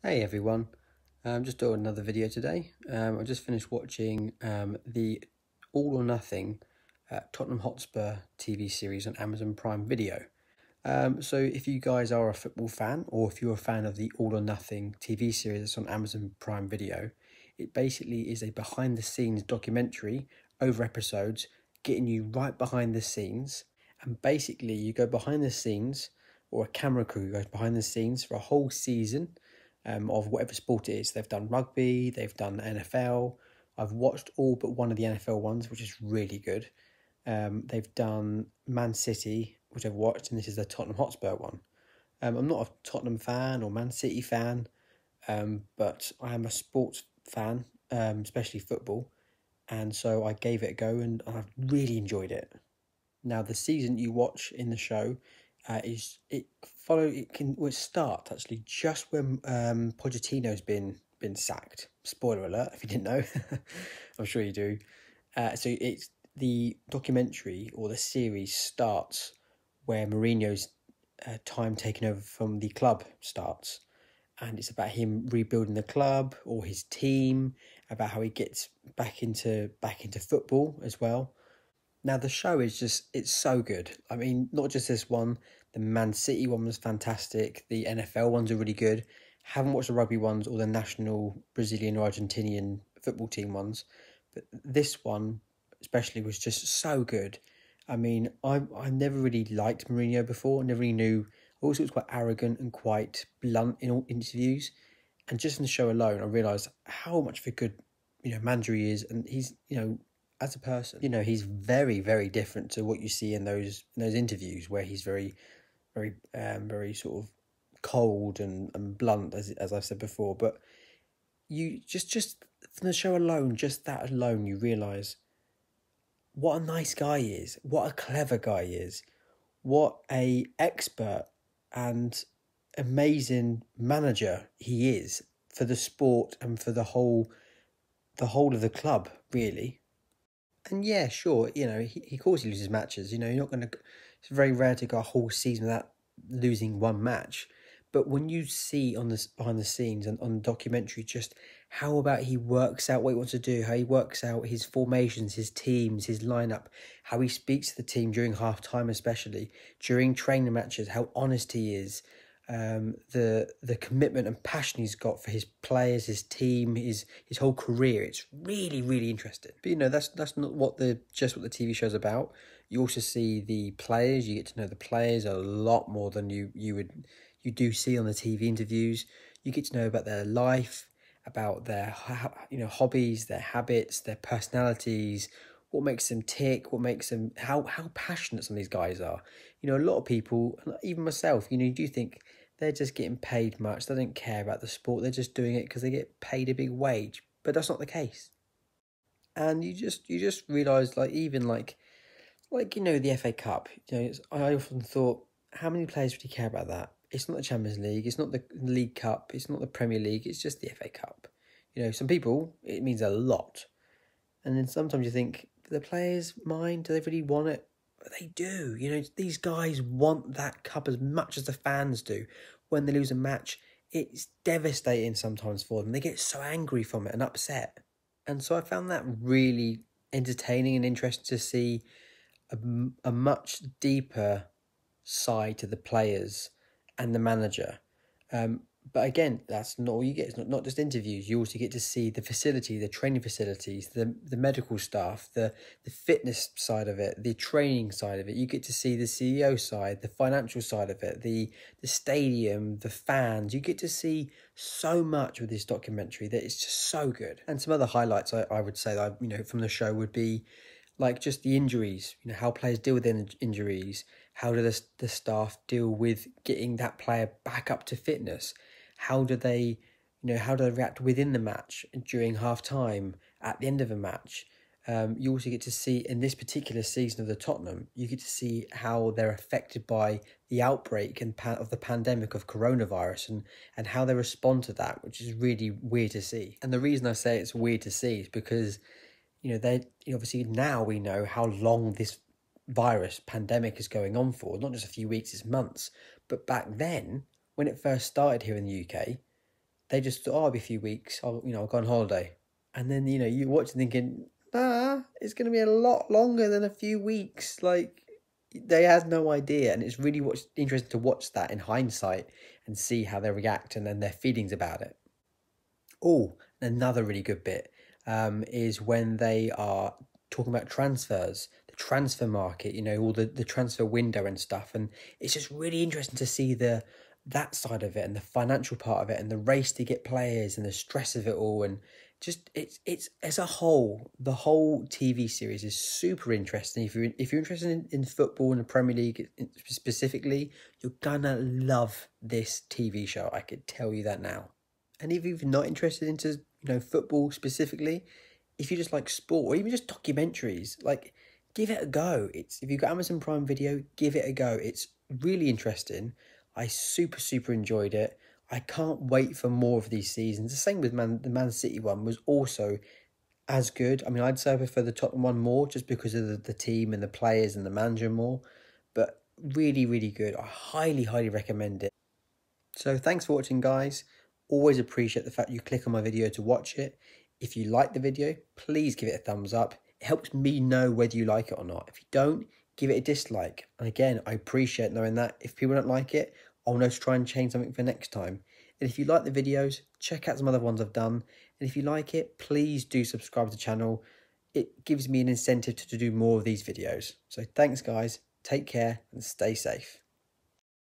Hey everyone, just doing another video today. I just finished watching the All or Nothing Tottenham Hotspur TV series on Amazon Prime Video. So if you guys are a football fan, or if you're a fan of the All or Nothing TV series that's on Amazon Prime Video, it basically is a behind the scenes documentary over episodes, getting you right behind the scenes. And basically you go behind the scenes, or a camera crew goes behind the scenes for a whole season of whatever sport it is. They've done rugby, they've done NFL. I've watched all but one of the NFL ones, which is really good. They've done Man City, which I've watched, and this is the Tottenham Hotspur one. I'm not a Tottenham fan or Man City fan, but I am a sports fan, especially football, and so I gave it a go, and I've really enjoyed it. Now, the season you watch in the show it start actually just when Pochettino's been sacked. Spoiler alert if you didn't know. I'm sure you do. So it's the documentary, or the series, starts where Mourinho's time taking over from the club starts, and it's about him rebuilding the club or his team, about how he gets back into football as well. Now the show is it's so good. I mean, not just this one. The Man City one was fantastic. The NFL ones are really good. Haven't watched the rugby ones or the national Brazilian or Argentinian football team ones, but this one especially was just so good. I mean, I never really liked Mourinho before. Never really knew. I always thought he was quite arrogant and quite blunt in all interviews. And just in the show alone, I realised how much of a good manager he is, and he's as a person, he's very, very different to what you see in those interviews where he's very, very, very sort of cold and blunt, as I've said before. But you just from the show alone, just that alone, you realise what a nice guy he is, what a clever guy he is, what a expert and amazing manager he is for the sport and for the whole of the club, really. And yeah, sure, he of course he loses matches. You're not going to. It's very rare to go a whole season without losing one match. But when you see on this behind the scenes and on the documentary, just how about he works out what he wants to do, how he works out his formations, his teams, his lineup, how he speaks to the team during half time, especially during training matches, how honest he is, the commitment and passion he's got for his players, his team, his whole career. It's really, really interesting. But that's not what the TV show's about. You also see the players. You get to know the players a lot more than you do see on the TV interviews. You get to know about their life, about their hobbies, their habits, their personalities, what makes them tick, what makes them how passionate some of these guys are. A lot of people, even myself, you do think they're just getting paid much. They don't care about the sport. They're just doing it because they get paid a big wage. But that's not the case. And you just realise, the FA Cup. I often thought, how many players really care about that? It's not the Champions League. It's not the League Cup. It's not the Premier League. It's just the FA Cup. Some people, it means a lot. And then sometimes you think, do the players mind? Do they really want it? But they do. These guys want that cup as much as the fans do. When they lose a match, it's devastating sometimes for them. They get so angry from it and upset. And so I found that really entertaining and interesting to see a much deeper side to the players and the manager. But again, that's not all you get. It's not just interviews. You also get to see the facility, the training facilities, the medical staff, the fitness side of it, the training side of it. You get to see the CEO side, the financial side of it, the stadium, the fans. You get to see so much with this documentary that it's just so good. And some other highlights I would say that from the show would be like just the injuries, how players deal with injuries, how do the staff deal with getting that player back up to fitness, how do they react within the match, during half time, at the end of a match. You also get to see, in this particular season of the Tottenham, you get to see how they're affected by the outbreak of the pandemic of coronavirus and how they respond to that, which is really weird to see. And the reason I say it's weird to see is because they obviously now we know how long this virus pandemic is going on for. Not just a few weeks, it's months. But back then, when it first started here in the UK, they just thought, oh, it'll be a few weeks. I'll go on holiday. And then, you watch and thinking, nah, it's going to be a lot longer than a few weeks. Like, they had no idea. And it's really interesting to watch that in hindsight and see how they react and then their feelings about it. Oh, another really good bit is when they are talking about transfers, the transfer market, all the transfer window and stuff. And it's just really interesting to see that side of it and the financial part of it and the race to get players and the stress of it all. And just it's as a whole, the whole TV series is super interesting. If you're interested in football and the Premier League specifically, you're gonna love this TV show. I could tell you that now. And if you're not interested into football specifically, if you just like sport or even just documentaries, like give it a go. It's if you've got Amazon Prime Video, give it a go. It's really interesting. I super enjoyed it. I can't wait for more of these seasons. The same with the Man City one was also as good. I mean, I'd say I prefer the Tottenham one more just because of the team and the players and the manager more. But really good. I highly recommend it. So thanks for watching, guys. Always appreciate the fact you click on my video to watch it. If you like the video, please give it a thumbs up. It helps me know whether you like it or not. If you don't, give it a dislike. And again, I appreciate knowing that. If people don't like it, I'll know to try and change something for next time. And if you like the videos, check out some other ones I've done. And if you like it, please do subscribe to the channel. It gives me an incentive to do more of these videos. So thanks, guys. Take care and stay safe.